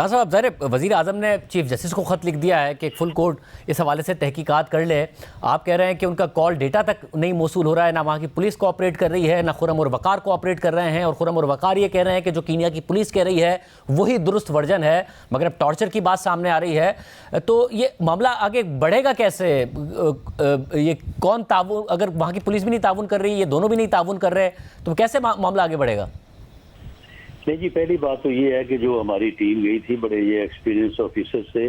बुरहान साहब, ज़ाहिर वज़ीर आज़म ने चीफ जस्टिस को ख़त लिख दिया है कि फुल कोर्ट इस हवाले से तहकीकात कर ले। आप कह रहे हैं कि उनका कॉल डेटा तक नहीं मौसूल हो रहा है, ना वहाँ की पुलिस कोऑपरेट कर रही है, ना खुर्रम और वक़ार कोऑपरेट कर रहे हैं, और खुर्रम और वक़ार ये कह रहे हैं कि जो कीनिया की पुलिस कह रही है वही दुरुस्त वर्जन है, मगर अब टॉर्चर की बात सामने आ रही है। तो ये मामला आगे बढ़ेगा कैसे? ये कौन ताउन, अगर वहाँ की पुलिस भी नहीं ताउन कर रही, ये दोनों भी नहीं ताउन कर रहे, तो कैसे मामला आगे बढ़ेगा? नहीं जी, पहली बात तो ये है कि जो हमारी टीम गई थी बड़े ये एक्सपीरियंस ऑफिसर से,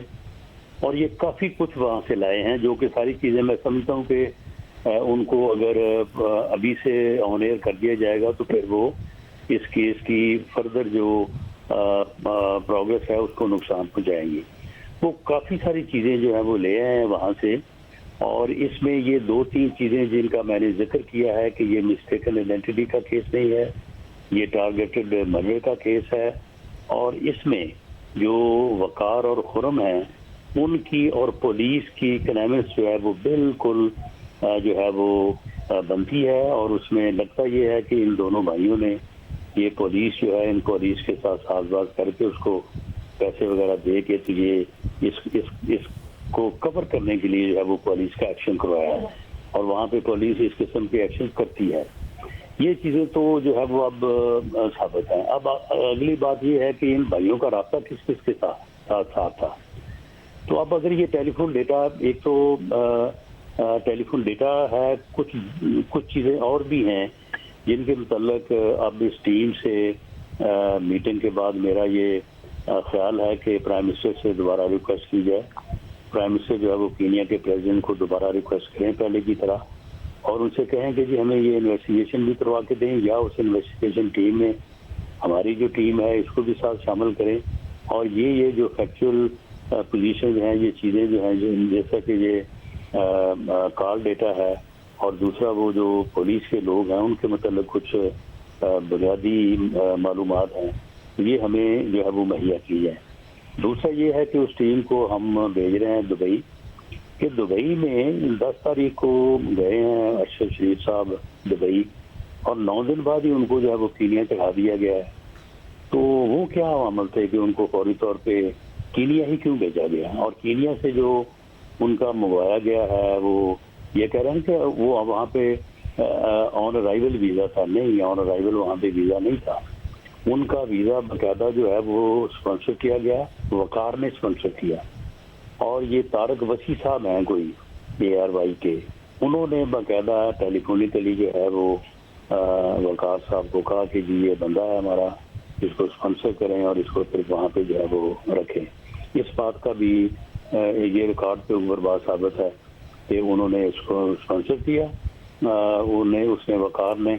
और ये काफ़ी कुछ वहाँ से लाए हैं, जो कि सारी चीज़ें मैं समझता हूँ कि उनको अगर अभी से ऑन एयर कर दिया जाएगा तो फिर वो इस केस की फर्दर जो प्रोग्रेस है उसको नुकसान पहुँचाएंगी। वो काफ़ी सारी चीज़ें जो है वो ले आए हैं वहाँ से, और इसमें ये 2-3 चीज़ें जिनका मैंने जिक्र किया है कि ये मिस्टेकन आइडेंटिटी का केस नहीं है, ये टारगेटेड मर्डर का केस है, और इसमें जो वकार और खुर्रम हैं उनकी और पुलिस की कनेमेंस जो है वो बिल्कुल जो है वो बनती है। और उसमें लगता ये है कि इन दोनों भाइयों ने ये पुलिस जो है इन पुलिस के साथ साजबाज करके उसको पैसे वगैरह दे के तो ये इसको कवर करने के लिए जो है वो पुलिस का एक्शन करवाया है, और वहाँ पे पुलिस इस किस्म के एक्शन करती है। ये चीज़ें तो जो है वो अब साबित हैं। अब अगली बात ये है कि इन भाइयों का रास्ता किस किस के साथ था। तो अब अगर ये टेलीफोन डेटा, एक तो टेलीफोन डेटा है, कुछ चीज़ें और भी हैं जिनके मुतल्लिक अब इस टीम से मीटिंग के बाद मेरा ये ख्याल है कि प्राइम मिनिस्टर से दोबारा रिक्वेस्ट की जाए। प्राइम मिनिस्टर जो है वो कीनिया के प्रेसिडेंट को दोबारा रिक्वेस्ट करें पहले की तरह, और उनसे कहें कि जी हमें ये इन्वेस्टिगेशन भी करवा के दें, या उस इन्वेस्टिगेशन टीम में हमारी जो टीम है इसको भी साथ शामिल करें। और ये जो फैक्चुअल पोजीशन हैं, ये चीज़ें जो हैं, जो जैसा कि ये कॉल डेटा है, और दूसरा वो जो पुलिस के लोग हैं उनके मतलब कुछ बुनियादी मालूमात हैं, ये हमें जो है वो मुहैया की जाए। दूसरा ये है कि उस टीम को हम भेज रहे हैं दुबई, कि दुबई में 10 तारीख को गए हैं अरशद शरीफ साहब दुबई, और 9 दिन बाद ही उनको जो है वो कीनिया चढ़ा दिया गया है। तो वो क्या अमल थे कि उनको फौरी तौर पे कीनिया ही क्यों भेजा गया? और कीनिया से जो उनका मंगवाया गया है वो ये कह रहे हैं कि वो वहाँ पे ऑन अराइवल वीज़ा था। नहीं, ऑन अराइवल वहाँ पे वीज़ा नहीं था, उनका वीज़ा बाकायदा जो है वो स्पॉन्सर किया गया, वकार ने स्पॉन्सर किया। और ये तारक वसी साहब हैं कोई ARY के, उन्होंने बाकायदा टेलीफोनिकली जो है वो वकार साहब को कहा कि जी ये बंदा है हमारा, इसको स्पॉन्सर करें और इसको फिर वहाँ पे जो है वो रखें। इस बात का भी ये रिकॉर्ड पे ऊपर बात साबित है कि उन्होंने इसको स्पॉन्सर किया, उसने वकार ने,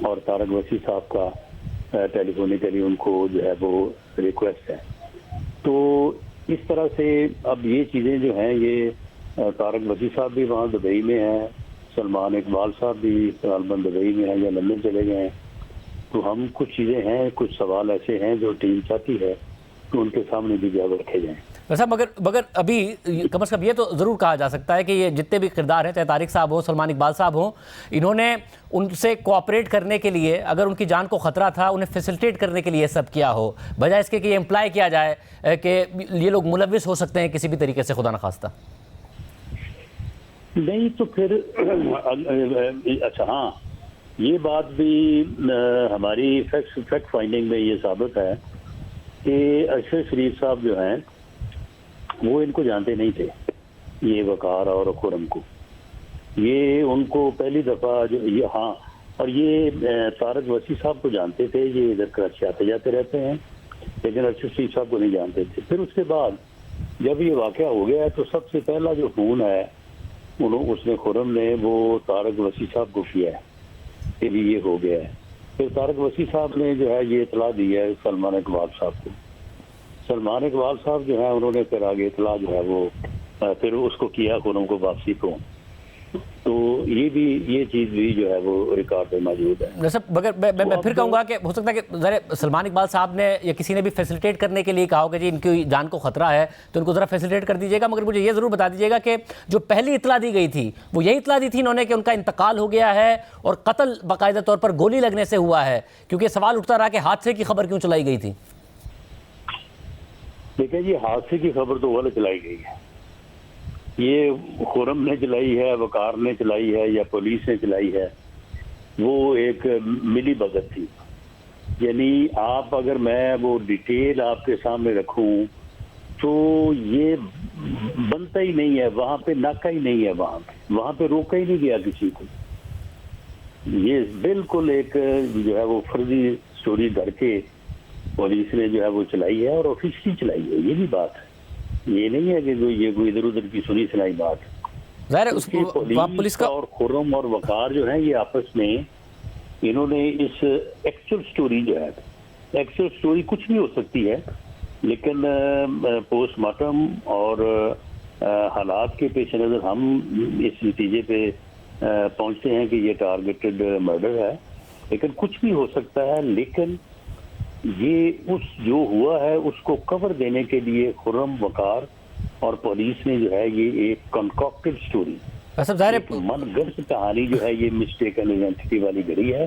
और तारक वसी साहब का टेलीफोनिकली उनको जो है वो रिक्वेस्ट है। तो इस तरह से अब ये चीज़ें जो हैं, ये तारक वसी साहब भी वहाँ दुबई में हैं, सलमान इकबाल साहब भी गालबन दुबई में हैं या लंदन चले गए हैं। तो हम कुछ चीज़ें हैं, कुछ सवाल ऐसे हैं जो टीम चाहती है तो उनके सामने भी जवाब रखे जाएँ। वैसा मगर अभी कम से कम ये तो ज़रूर कहा जा सकता है कि ये जितने भी किरदार हैं, चाहे तारिक साहब हो, सलमान इकबाल साहब हो, इन्होंने उनसे कोऑपरेट करने के लिए, अगर उनकी जान को ख़तरा था, उन्हें फैसिलिटेट करने के लिए सब किया हो, बजाय इसके कि ये इम्प्लाई किया जाए कि ये लोग मुलविस हो सकते हैं किसी भी तरीके से, खुदा न खास्ता। नहीं तो फिर अच्छा, हाँ, ये बात भी हमारी फैक्ट फाइंडिंग में ये साबित है कि अरशद शरीफ साहब जो हैं वो इनको जानते नहीं थे, ये वकार और खुर्रम को। ये उनको पहली दफ़ा जो ये, हाँ, और ये तारक वसी साहब को जानते थे, ये इधर कराची आते जाते रहते हैं, लेकिन अरशद शरीफ साहब को नहीं जानते थे। फिर उसके बाद जब ये वाक़या हो गया तो सबसे पहला जो फ़ोन है उसने खुर्रम ने वो तारक वसी साहब को किया है कि ये हो गया है। फिर तारक वसी साहब ने जो है ये इतला दी है सलमान इकबाल साहब को। सलमान इकबाल साहब जो है उन्होंने फिर आगे इतला जो है वो फिर उसको किया खुर्रम को वापसी को। तो ये चीज़ भी जो है वो रिकॉर्ड पे मौजूद है। सब मगर मैं फिर कहूँगा कि हो सकता है कि ज़रा सलमान इकबाल साहब ने या किसी ने भी फैसिलिटेट करने के लिए कहा होगा जी इनकी जान को ख़तरा है तो इनको ज़रा फैसिलिटेट कर दीजिएगा। मगर मुझे ये ज़रूर बता दीजिएगा कि जो पहली इतला दी गई थी वो यही इतला दी थी इन्होंने कि उनका इंतकाल हो गया है और कत्ल बाकायदा तौर पर गोली लगने से हुआ है, क्योंकि सवाल उठता रहा कि हादसे की खबर क्यों चलाई गई थी। देखिए जी, हादसे की खबर तो गलत चलाई गई है। ये खुरम ने चलाई है, वकार ने चलाई है या पुलिस ने चलाई है, वो एक मिली भगत थी। यानी आप अगर मैं वो डिटेल आपके सामने रखूं तो ये बनता ही नहीं है, वहां पे नाका ही नहीं है, वहां पे रोका ही नहीं गया किसी को। ये बिल्कुल एक जो है वो फर्जी स्टोरी धर के पुलिस ने जो है वो चलाई है और ऑफिशियली चलाई है, ये भी बात है। ये नहीं है कि जो ये कोई इधर उधर की सुनी सुनाई बात है। ज़ाहिर है पुलिस का और खुर्रम और वकार जो है ये आपस में इन्होंने इस एक्चुअल स्टोरी जो है, एक्चुअल स्टोरी कुछ भी हो सकती है, लेकिन पोस्टमार्टम और हालात के पेश नज़र हम इस नतीजे पे पहुंचते हैं कि ये टारगेटेड मर्डर है। लेकिन कुछ भी हो सकता है, लेकिन ये उस जो हुआ है उसको कवर देने के लिए खुर्रम, वकार और पुलिस ने जो है ये एक कंकॉक्टेड स्टोरी, मनगढ़ंत कहानी जो है ये मिस्टेकन आइडेंटिटी वाली गढ़ी है,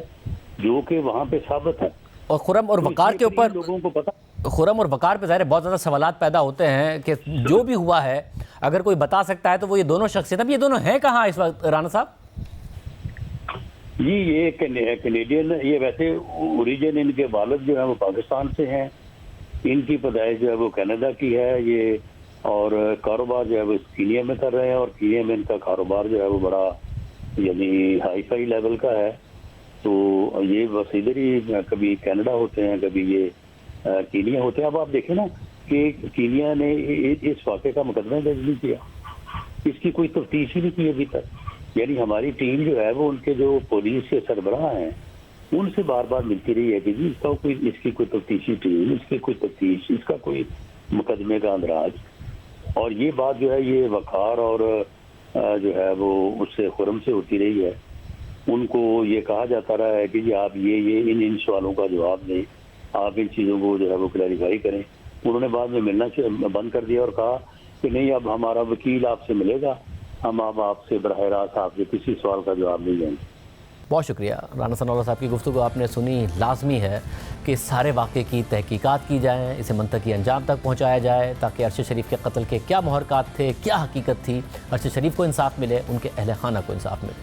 जो कि वहां पे साबित है। और खुर्रम और वकार के ऊपर लोगों को पता, खुर्रम और वकार पे ज़ाहिर बहुत ज़्यादा सवालात पैदा होते हैं कि जो भी हुआ है अगर कोई बता सकता है तो वो ये दोनों शख्सियत। अब ये दोनों हैं कहाँ इस वक्त राणा साहब? जी ये कैनेडियन, ये वैसे ओरिजिन इनके वालिद जो है वो पाकिस्तान से हैं, इनकी पैदाइश जो है वो कनाडा की है ये, और कारोबार जो है वो कीनिया में कर रहे हैं, और कीनिया में इनका कारोबार जो है वो बड़ा यानी हाई फाई लेवल का है। तो ये बस इधर ही कभी कनाडा होते हैं, कभी ये कीनिया होते हैं। अब आप देखें ना कि कीनिया ने इस वाक़े का मुकदमा दर्ज नहीं किया, इसकी कोई तफ्तीश ही नहीं की अभी तक। यानी हमारी टीम जो है वो उनके जो पुलिस के सरबराह हैं उनसे बार बार मिलती रही है कि जी इसका कोई, इसकी कोई तफ्तीशी टीम, इसकी कोई तफ्तीश, इसका कोई मुकदमे का अंदराज। और ये बात जो है ये वकार और जो है वो उससे खुर्रम से होती रही है। उनको ये कहा जाता रहा है कि जी आप ये इन सवालों का जवाब दें, आप इन चीज़ों को जो है वो क्लैरिफाई करें। उन्होंने बाद में मिलना बंद कर दिया और कहा कि नहीं, अब हमारा वकील आपसे मिलेगा, हम अब आपसे बराह रास्त आपसे किसी सवाल का जवाब नहीं देंगे। बहुत शुक्रिया राणा सनाउल्लाह साहब की गुफ्तगू आपने सुनी। लाजमी है कि सारे वाक़े की तहकीकात की जाए, इसे मंतकी अंजाम तक पहुँचाया जाए ताकि अरशद शरीफ के कत्ल के क्या मुहरकात थे, क्या हकीकत थी, अरशद शरीफ को इंसाफ मिले, उनके अहल खाना को इंसाफ मिले।